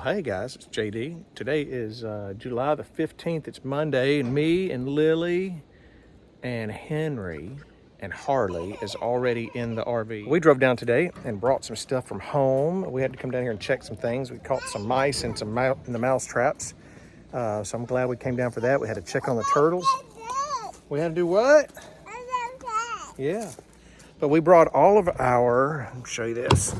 hey guys, it's JD. Today is July the 15th. It's Monday, and me and Lily and Henry and Harley is already in the RV. We drove down today and brought some stuff from home. We had to come down here and check some things. We caught some mice and some in the mouse traps. So I'm glad we came down for that. We had to check on the turtles. We had to do what? Yeah. But we brought all of our, let me show you this.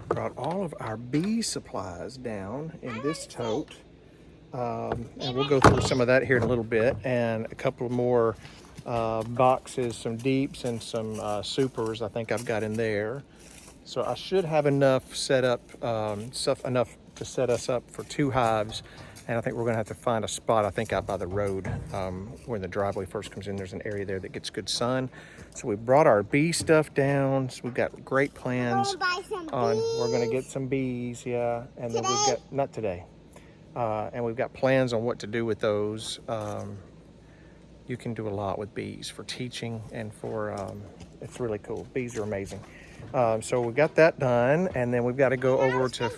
Brought all of our bee supplies down in this tote. And we'll go through some of that here in a little bit. And a couple more boxes, some deeps and some supers I think I've got in there. So I should have enough set up, enough to set us up for 2 hives. And I think we're gonna have to find a spot, I think out by the road where the driveway first comes in. There's an area there that gets good sun. So we brought our bee stuff down. So we've got great plans on, we're gonna get some bees, yeah. And then we've got, not today. And we've got plans on what to do with those. You can do a lot with bees for teaching and for, it's really cool. Bees are amazing. So we got that done, and then we've got to go over to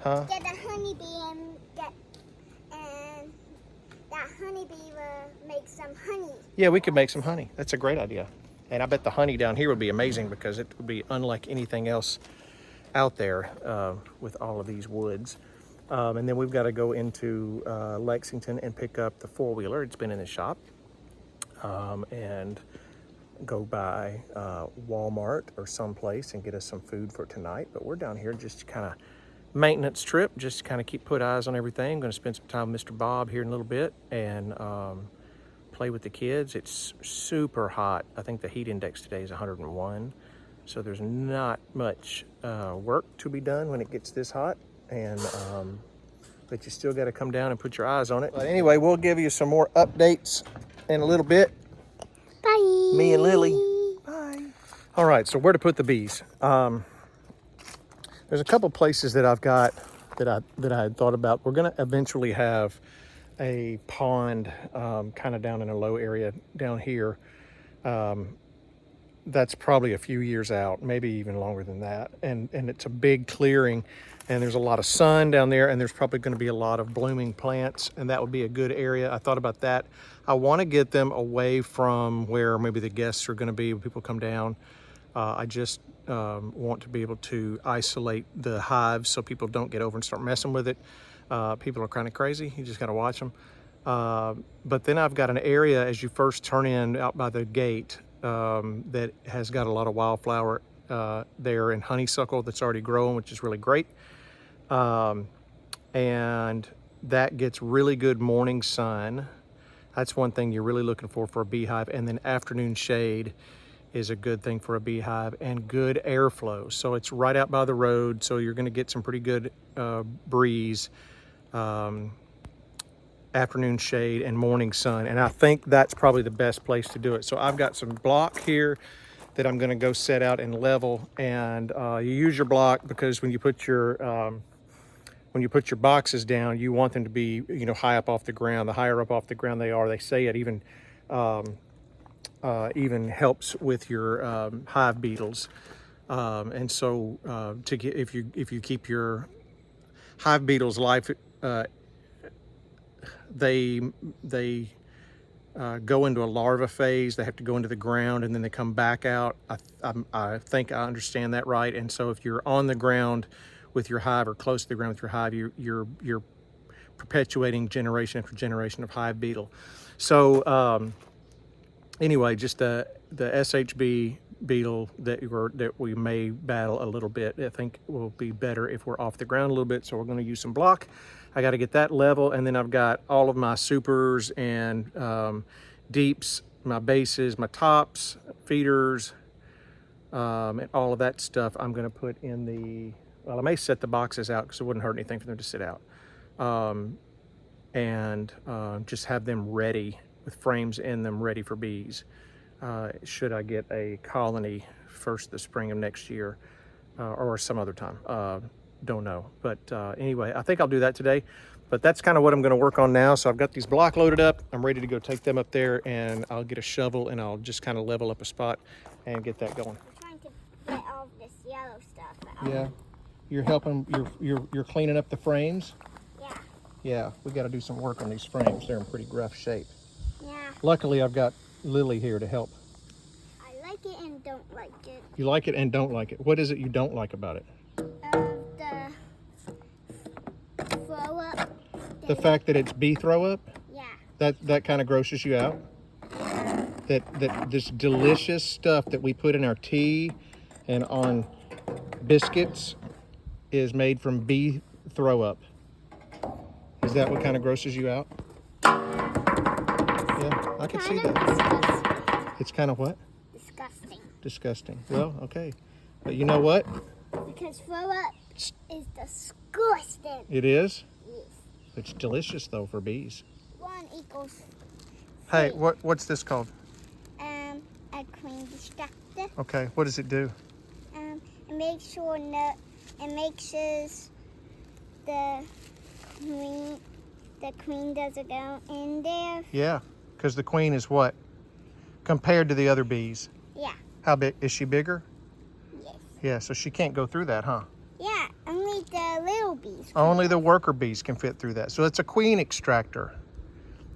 huh? Get a honeybee and that honeybee will make some honey. Yeah, we could make some honey. That's a great idea. And I bet the honey down here would be amazing because it would be unlike anything else out there with all of these woods. And then we've got to go into Lexington and pick up the 4-wheeler. It's been in the shop. And go by Walmart or someplace and get us some food for tonight. But we're down here just kind of maintenance trip, just to kind of put eyes on everything. I'm going to spend some time with Mr. Bob here in a little bit and play with the kids. It's super hot. I think the heat index today is 101. So there's not much work to be done when it gets this hot. And but you still got to come down and put your eyes on it. But anyway, we'll give you some more updates in a little bit. Bye. Me and Lily. Bye. All right, so where to put the bees? There's a couple places that I've got that I had thought about. We're going to eventually have a pond kind of down in a low area down here. That's probably a few years out, maybe even longer than that. And it's a big clearing, and there's a lot of sun down there, and there's probably going to be a lot of blooming plants, and that would be a good area. I thought about that. I want to get them away from where maybe the guests are going to be when people come down. I just want to be able to isolate the hives so people don't get over and start messing with it. People are kind of crazy. You just got to watch them. But then I've got an area as you first turn in out by the gate that has got a lot of wildflower there and honeysuckle that's already growing, which is really great. And that gets really good morning sun. That's one thing you're really looking for a beehive. And then afternoon shade is a good thing for a beehive, and good airflow. So it's right out by the road, so you're going to get some pretty good breeze, afternoon shade, and morning sun. And I think that's probably the best place to do it. So I've got some block here that I'm going to go set out and level. And you use your block because when you put your boxes down, you want them to be, high up off the ground. The higher up off the ground they are, they say it even helps with your hive beetles. And so if you keep your hive beetles life, they go into a larva phase. They have to go into the ground and then they come back out. I think I understand that right. And so if you're on the ground with your hive or close to the ground with your hive, you're perpetuating generation after generation of hive beetle. So anyway, just the SHB beetle that we may battle a little bit, I think will be better if we're off the ground a little bit. So we're going to use some block. I got to get that level, and then I've got all of my supers and deeps, my bases, my tops, feeders, and all of that stuff I'm going to put in the, well, I may set the boxes out because it wouldn't hurt anything for them to sit out. And just have them ready with frames in them ready for bees. Should I get a colony first the spring of next year or some other time. Don't know. But anyway, I think I'll do that today. But that's kind of what I'm going to work on now. So I've got these block loaded up. I'm ready to go take them up there, and I'll get a shovel and I'll just kind of level up a spot and get that going. I'm trying to get all of this yellow stuff out. Yeah. You're helping. You're cleaning up the frames. Yeah. Yeah, we got to do some work on these frames. They're in pretty rough shape. Yeah. Luckily, I've got Lily here to help. I like it and don't like it. You like it and don't like it. What is it you don't like about it? The throw up. The fact that it's bee throw up. Yeah. That kind of grosses you out. That this delicious stuff that we put in our tea and on biscuits is made from bee throw up. Is that what kind of grosses you out? Yeah, I can see that. Disgusting. It's kind of what? Disgusting. Disgusting. Well, okay. But you know what? Because throw up is disgusting. It is? Yes. It's delicious though for bees. 1 equals Hey, 3. what's this called? A queen distractor. Okay, what does it do? It makes sure it makes sure the queen doesn't go in there. Yeah, because the queen is what? Compared to the other bees. Yeah. How big? Is she bigger? Yes. Yeah, so she can't go through that, huh? Yeah, only the little bees. Only the worker bees can fit through that. So it's a queen extractor.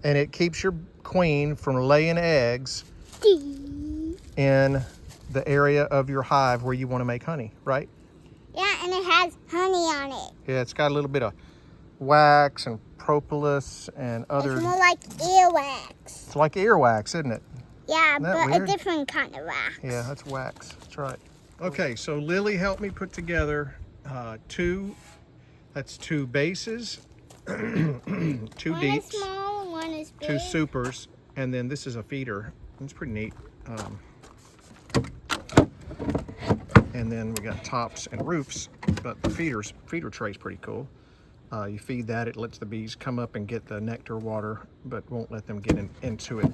And it keeps your queen from laying eggs in the area of your hive where you want to make honey, right? Yeah, and it has honey on it. Yeah, it's got a little bit of wax and propolis and other... It's more like earwax. It's like earwax, isn't it? Yeah, Isn't that but weird? a different kind of wax. Yeah, that's wax. That's right. Okay, so Lily helped me put together two bases, two One deeps, is small, one is big. two supers, and then this is a feeder. It's pretty neat. And then we got tops and roofs, but the feeder tray is pretty cool. You feed that, it lets the bees come up and get the nectar water, but won't let them get into it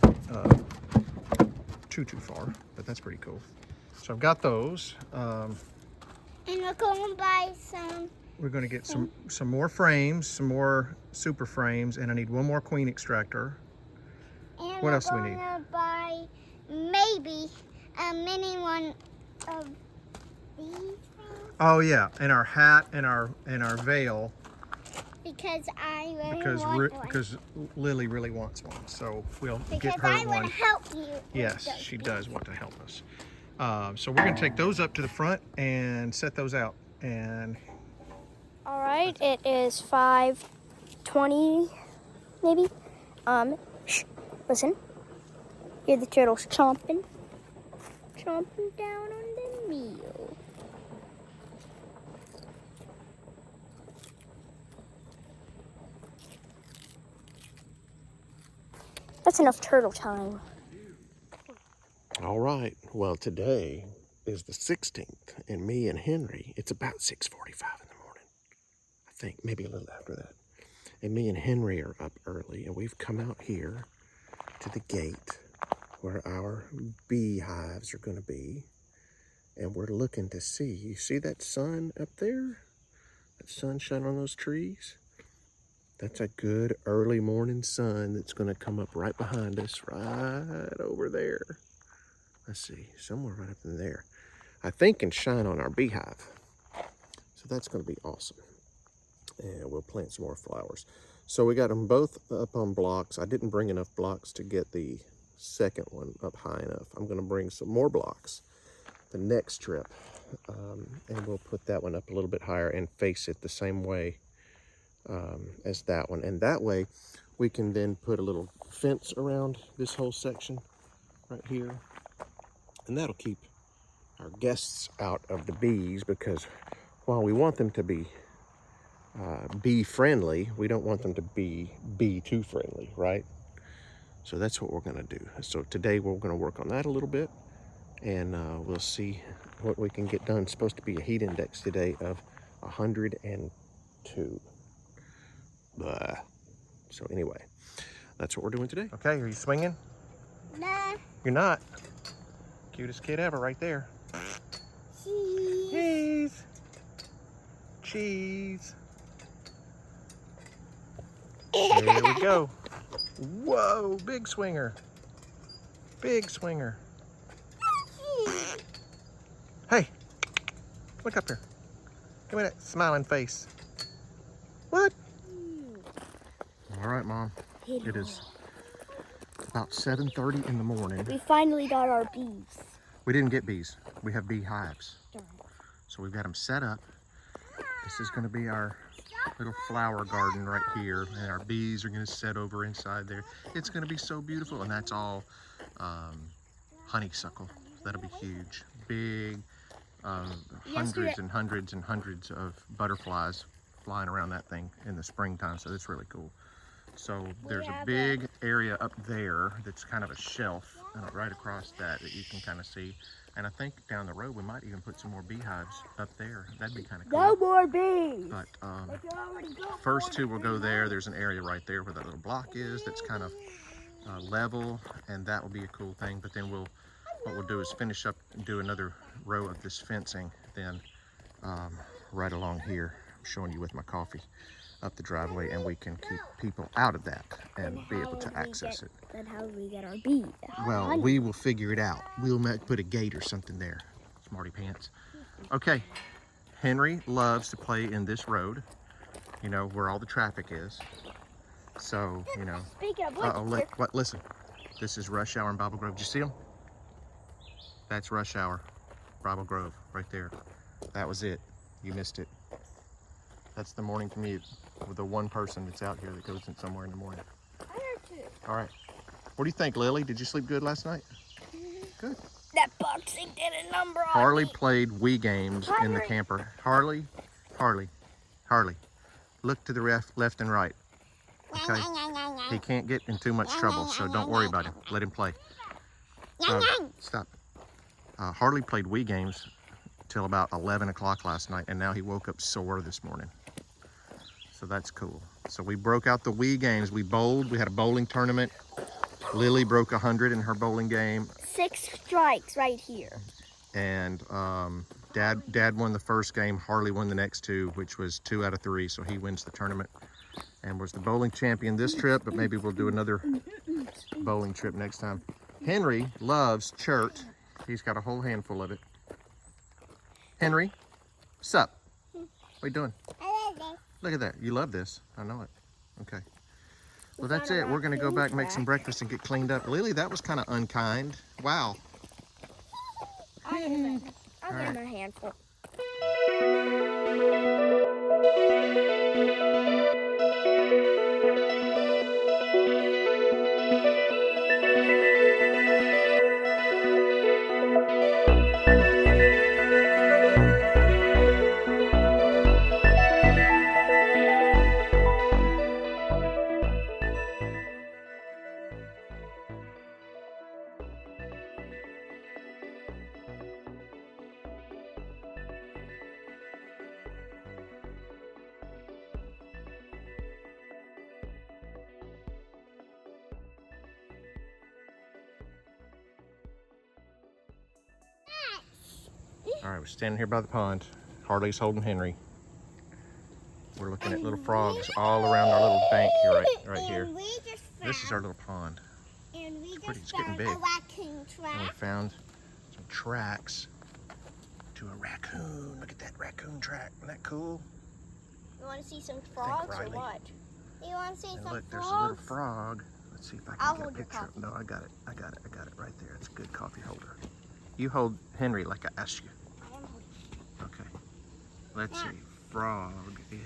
too far, but that's pretty cool. So I've got those. And we're going to buy some. We're going to get some more frames, some more super frames, and I need one more queen extractor. And What else do we need? We're going to buy maybe a mini one of these things. Oh yeah, and our hat and our veil Because I really because want one. because Lily really wants one, so we'll Because get her I one. want to help you. with Yes, those she things. does want to help us. So we're going to take those up to the front and set those out. And All right, it is 5:20, maybe. Shh, listen. Hear the turtles chomping down on the meal. That's enough turtle time. All right. Well, today is the 16th, and me and Henry, it's about 6:45 in the morning. I think maybe a little after that. And me and Henry are up early, and we've come out here to the gate where our beehives are going to be. And we're looking to see, you see that sun up there? That sunshine on those trees? That's a good early morning sun that's going to come up right behind us, right over there. Let's see, somewhere right up in there. I think and shine on our beehive. So that's going to be awesome. And we'll plant some more flowers. So we got them both up on blocks. I didn't bring enough blocks to get the second one up high enough. I'm going to bring some more blocks the next trip. And we'll put that one up a little bit higher and face it the same way as that one. And that way we can then put a little fence around this whole section right here. And that'll keep our guests out of the bees, because while we want them to be bee friendly, we don't want them to be bee too friendly, right? So that's what we're going to do. So today we're going to work on that a little bit, and we'll see what we can get done. It's supposed to be a heat index today of 102. Blah. So anyway, that's what we're doing today. okay, are you swinging? Nah. You're not. Cutest kid ever right there. Cheese. Cheese. There we go. Whoa, big swinger. Big swinger. Hey, look up here. Give me that smiling face. What? All right, Mom. It is about 7:30 in the morning. We finally got our bees. We didn't get bees. We have beehives. So we've got them set up. This is going to be our little flower garden right here, and our bees are going to set over inside there. It's going to be so beautiful, and that's all honeysuckle. That'll be huge. Big, hundreds and hundreds and hundreds of butterflies flying around that thing in the springtime, so that's really cool. So there's a big area up there that's kind of a shelf, and right across that you can kind of see. And I think down the road we might even put some more beehives up there. That'd be kind of cool. No more bees. But first two will go there. There's an area right there where that little block is that's kind of level, and that will be a cool thing. But then what we'll do is finish up and do another row of this fencing. Then right along here, I'm showing you with my coffee, up the driveway, and we can keep people out of that and be able to access it. Then how do we get our bees? Well, we will figure it out. We'll put a gate or something there. Smarty pants. Okay, Henry loves to play in this road, you know, where all the traffic is. So, you know. Speaking of Listen, this is Rush Hour in Bible Grove. Did you see them? That's Rush Hour, Bible Grove, right there. That was it. You missed it. That's the morning commute with the one person that's out here that goes in somewhere in the morning. I heard too. All right. What do you think, Lily? Did you sleep good last night? Good. That boxing did a number on Harley me. played Wii games in the camper. Harley, look to the left and right. Okay? He can't get in too much trouble, so don't worry about him. Let him play. Stop. Harley played Wii games till about 11 o'clock last night, and now he woke up sore this morning. So that's cool. So we broke out the Wii games. We bowled. We had a bowling tournament. Lily broke 100 in her bowling game. 6 strikes right here. And Dad won the first game. Harley won the next 2, which was 2 out of 3. So he wins the tournament and was the bowling champion this trip. But maybe we'll do another bowling trip next time. Henry loves chert. He's got a whole handful of it. Henry, sup? What are you doing? I love this. Look at that. You love this. I know it. Okay. Well, that's it. We're going to go back and make some breakfast and get cleaned up. Lily, that was kind of unkind. Wow. I'll give him a handful. All right, we're standing here by the pond. Harley's holding Henry. We're looking at little frogs all around our little bank here, right here. This is our little pond. And we pretty. It's just getting found big. a raccoon And we trap. found some tracks to a raccoon. Look at that raccoon track. Isn't that cool? You want to see some frogs or Riley. what? You want to see And some look, there's a little frogs? frog. Let's see if I I'll can hold get a your picture. coffee. No, I got it. I got it right there. It's a good coffee holder. You hold Henry like I asked you. Okay. Let's see. Frog is.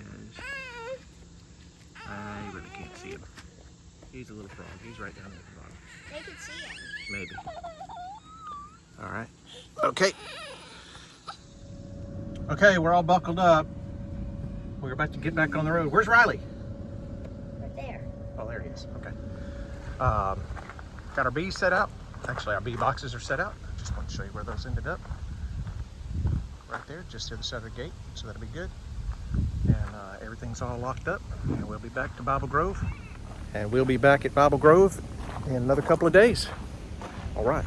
I really can't see him. He's a little frog. He's right down there at the bottom. They can see it. Maybe. All right. Okay. Okay, we're all buckled up. We're about to get back on the road. Where's Riley? Right there. Oh, there he is. Okay. Got our bees set out. Actually, our bee boxes are set out. I just want to show you where those ended up. Right there, just to the side of the gate. So that'll be good. And everything's all locked up. And we'll be back to Bible Grove. And we'll be back at Bible Grove in another couple of days. All right.